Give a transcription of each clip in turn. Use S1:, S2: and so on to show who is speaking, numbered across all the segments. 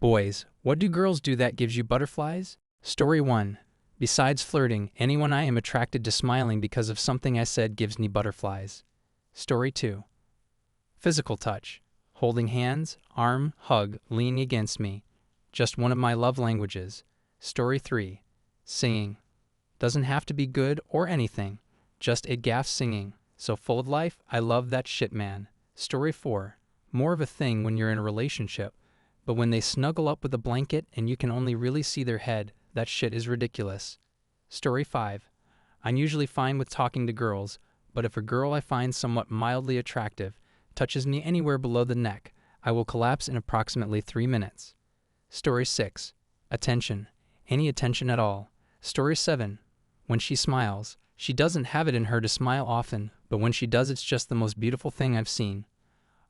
S1: Boys, what do girls do that gives you butterflies? Story 1. Besides flirting, anyone I am attracted to smiling because of something I said gives me butterflies. Story 2. Physical touch. Holding hands, arm, hug, leaning against me. Just one of my love languages. Story 3. Singing. Doesn't have to be good or anything. Just a gaff singing. So full of life, I love that shit, man. Story 4. More of a thing when you're in a relationship. But when they snuggle up with a blanket and you can only really see their head, that shit is ridiculous. Story 5. I'm usually fine with talking to girls, but if a girl I find somewhat mildly attractive touches me anywhere below the neck, I will collapse in approximately 3 minutes. Story 6. Attention. Any attention at all. Story 7. When she smiles, she doesn't have it in her to smile often, but when she does, it's just the most beautiful thing I've seen.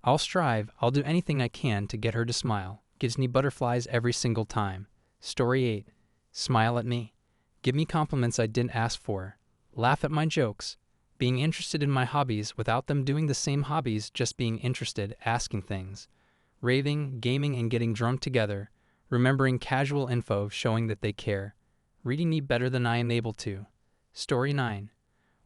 S1: I'll do anything I can to get her to smile. Gives me butterflies every single time. Story 8. Smile at me. Give me compliments I didn't ask for. Laugh at my jokes. Being interested in my hobbies without them doing the same hobbies, just being interested, asking things. Raving, gaming, and getting drunk together. Remembering casual info showing that they care. Reading me better than I am able to. Story 9.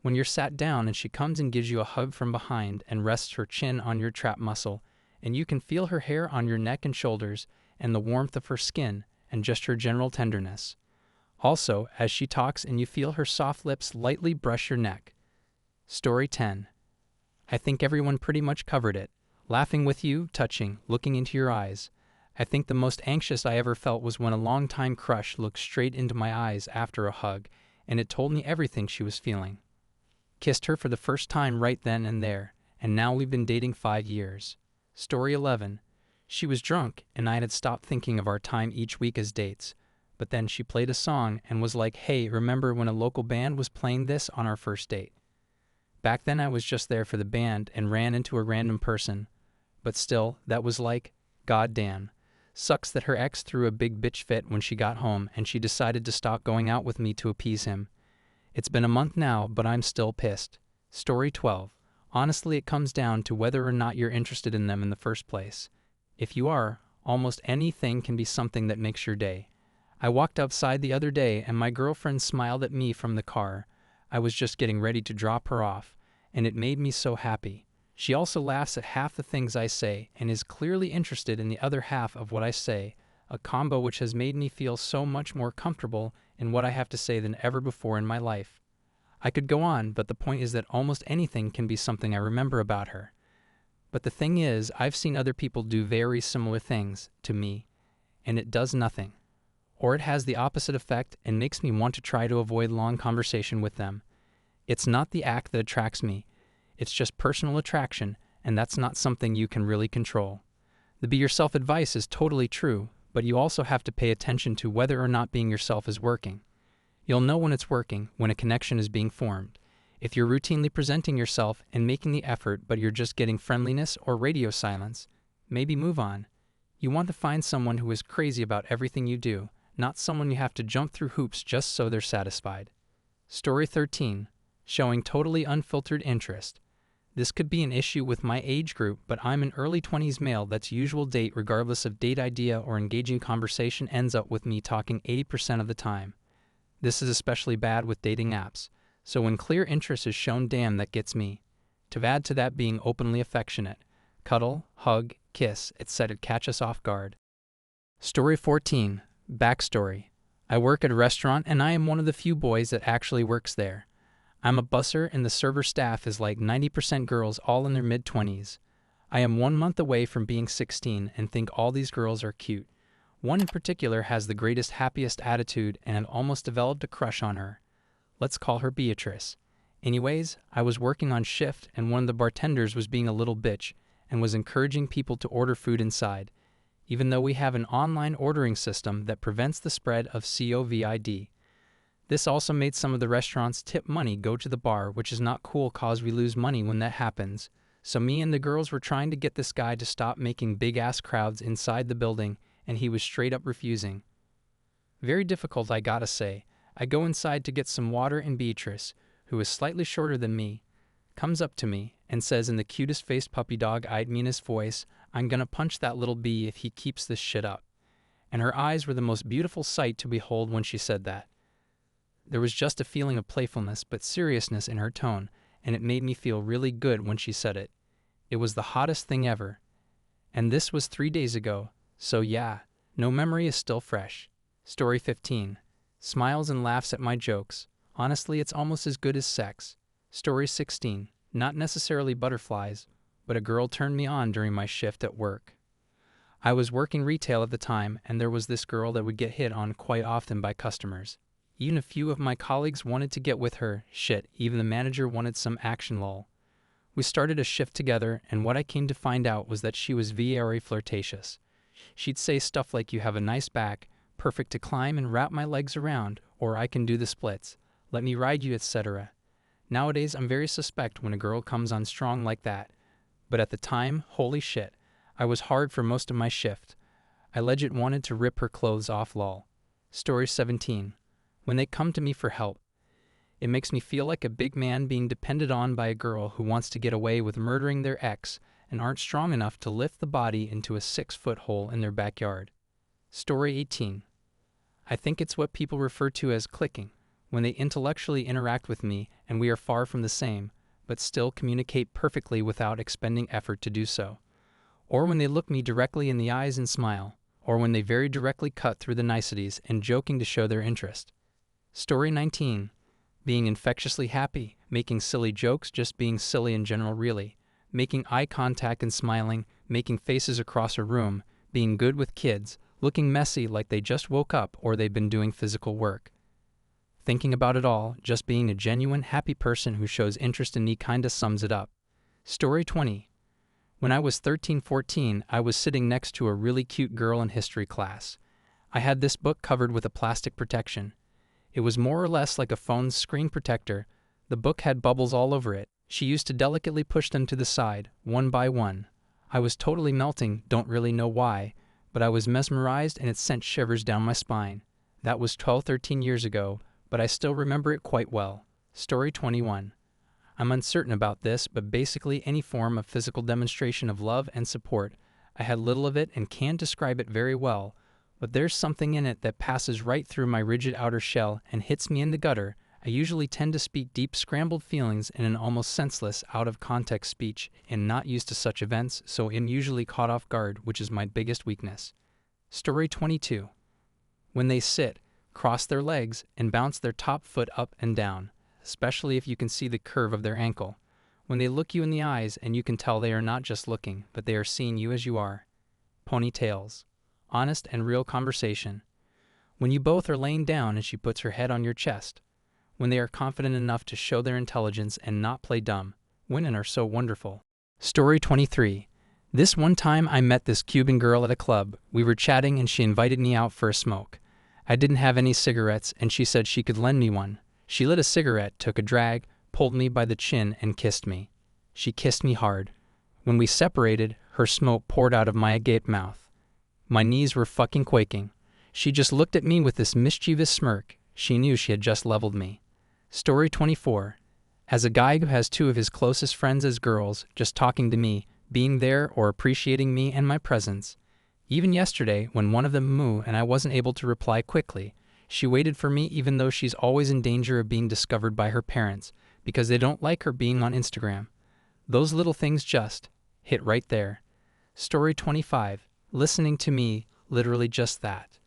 S1: When you're sat down and she comes and gives you a hug from behind and rests her chin on your trap muscle, and you can feel her hair on your neck and shoulders, and the warmth of her skin, and just her general tenderness. Also, as she talks and you feel her soft lips lightly brush your neck. Story 10. I think everyone pretty much covered it. Laughing with you, touching, looking into your eyes. I think the most anxious I ever felt was when a longtime crush looked straight into my eyes after a hug, and it told me everything she was feeling. Kissed her for the first time right then and there, and now we've been dating 5 years. Story 11. She was drunk, and I had stopped thinking of our time each week as dates. But then she played a song and was like, hey, remember when a local band was playing this on our first date? Back then I was just there for the band and ran into a random person. But still, that was like, goddamn. Sucks that her ex threw a big bitch fit when she got home and she decided to stop going out with me to appease him. It's been a month now, but I'm still pissed. Story 12. Honestly, it comes down to whether or not you're interested in them in the first place. If you are, almost anything can be something that makes your day. I walked outside the other day and my girlfriend smiled at me from the car. I was just getting ready to drop her off, and it made me so happy. She also laughs at half the things I say and is clearly interested in the other half of what I say, a combo which has made me feel so much more comfortable in what I have to say than ever before in my life. I could go on, but the point is that almost anything can be something I remember about her. But the thing is, I've seen other people do very similar things to me, and it does nothing. Or it has the opposite effect and makes me want to try to avoid long conversation with them. It's not the act that attracts me. It's just personal attraction, and that's not something you can really control. The be yourself advice is totally true, but you also have to pay attention to whether or not being yourself is working. You'll know when it's working, when a connection is being formed. If you're routinely presenting yourself and making the effort but you're just getting friendliness or radio silence, maybe move on. You want to find someone who is crazy about everything you do, not someone you have to jump through hoops just so they're satisfied. Story 13. Showing totally unfiltered interest. This could be an issue with my age group, but I'm an early 20s male that's usual date regardless of date idea or engaging conversation ends up with me talking 80% of the time. This is especially bad with dating apps, so when clear interest is shown, damn, that gets me. To add to that, being openly affectionate. Cuddle, hug, kiss, etc. catch us off guard. Story 14. Backstory. I work at a restaurant and I am one of the few boys that actually works there. I'm a busser and the server staff is like 90% girls all in their mid-20s. I am 1 month away from being 16 and think all these girls are cute. One in particular has the greatest, happiest attitude and I've almost developed a crush on her. Let's call her Beatrice. Anyways, I was working on shift and one of the bartenders was being a little bitch and was encouraging people to order food inside, even though we have an online ordering system that prevents the spread of COVID. This also made some of the restaurants' tip money go to the bar, which is not cool cause we lose money when that happens. So me and the girls were trying to get this guy to stop making big-ass crowds inside the building, and he was straight up refusing. Very difficult, I gotta say. I go inside to get some water and Beatrice, who is slightly shorter than me, comes up to me and says in the cutest faced puppy dog-eyed meanest voice, I'm gonna punch that little bee if he keeps this shit up. and her eyes were the most beautiful sight to behold when she said that. There was just a feeling of playfulness but seriousness in her tone, and it made me feel really good when she said it. It was the hottest thing ever. And this was 3 days ago, so yeah, no memory is still fresh. Story 15. Smiles and laughs at my jokes. Honestly, it's almost as good as sex. Story 16. Not necessarily butterflies, but a girl turned me on during my shift at work. I was working retail at the time, and there was this girl that would get hit on quite often by customers. Even a few of my colleagues wanted to get with her. Shit, even the manager wanted some action lol. We started a shift together, and what I came to find out was that she was very flirtatious. She'd say stuff like, "You have a nice back, perfect to climb and wrap my legs around," or "I can do the splits, let me ride you," etc. Nowadays, I'm very suspect when a girl comes on strong like that. But at the time, holy shit, I was hard for most of my shift. I legit wanted to rip her clothes off lol. Story 17. When they come to me for help. It makes me feel like a big man being depended on by a girl who wants to get away with murdering their ex and aren't strong enough to lift the body into a 6-foot hole in their backyard. Story 18. I think it's what people refer to as clicking, when they intellectually interact with me and we are far from the same, but still communicate perfectly without expending effort to do so. Or when they look me directly in the eyes and smile, or when they very directly cut through the niceties and joking to show their interest. Story 19. Being infectiously happy, making silly jokes, just being silly in general really, making eye contact and smiling, making faces across a room, being good with kids, looking messy like they just woke up or they've been doing physical work. Thinking about it all, just being a genuine, happy person who shows interest in me kinda sums it up. Story 20. When I was 13-14, I was sitting next to a really cute girl in history class. I had this book covered with a plastic protection. It was more or less like a phone's screen protector. The book had bubbles all over it. She used to delicately push them to the side, one by one. I was totally melting, don't really know why, but I was mesmerized and it sent shivers down my spine. That was 12-13 years ago, but I still remember it quite well. Story 21. I'm uncertain about this, but basically any form of physical demonstration of love and support. I had little of it and can't describe it very well, but there's something in it that passes right through my rigid outer shell and hits me in the gutter. I usually tend to speak deep, scrambled feelings in an almost senseless, out-of-context speech and not used to such events, so I'm usually caught off guard, which is my biggest weakness. Story 22. When they sit, cross their legs, and bounce their top foot up and down, especially if you can see the curve of their ankle. When they look you in the eyes and you can tell they are not just looking, but they are seeing you as you are. Ponytails. Honest and real conversation. When you both are laying down and she puts her head on your chest. When they are confident enough to show their intelligence and not play dumb. Women are so wonderful. Story 23. This one time I met this Cuban girl at a club. We were chatting and she invited me out for a smoke. I didn't have any cigarettes and she said she could lend me one. She lit a cigarette, took a drag, pulled me by the chin and kissed me. She kissed me hard. When we separated, her smoke poured out of my agape mouth. My knees were fucking quaking. She just looked at me with this mischievous smirk. She knew she had just leveled me. Story 24. As a guy who has 2 of his closest friends as girls, just talking to me, being there or appreciating me and my presence. Even yesterday, when one of them moved and I wasn't able to reply quickly, she waited for me even though she's always in danger of being discovered by her parents because they don't like her being on Instagram. Those little things just hit right there. Story 25. Listening to me, literally just that.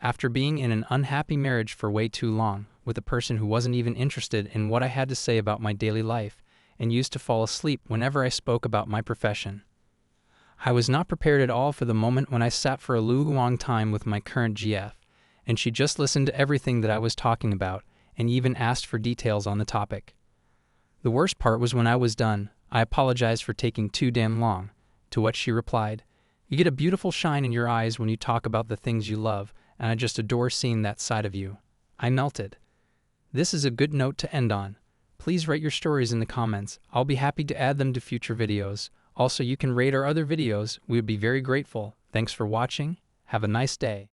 S1: After being in an unhappy marriage for way too long, with a person who wasn't even interested in what I had to say about my daily life, and used to fall asleep whenever I spoke about my profession. I was not prepared at all for the moment when I sat for a long time with my current GF, and she just listened to everything that I was talking about, and even asked for details on the topic. The worst part was when I was done, I apologized for taking too damn long, to what she replied, "You get a beautiful shine in your eyes when you talk about the things you love, and I just adore seeing that side of you." I melted. This is a good note to end on. Please write your stories in the comments. I'll be happy to add them to future videos. Also, you can rate our other videos. We would be very grateful. Thanks for watching. Have a nice day.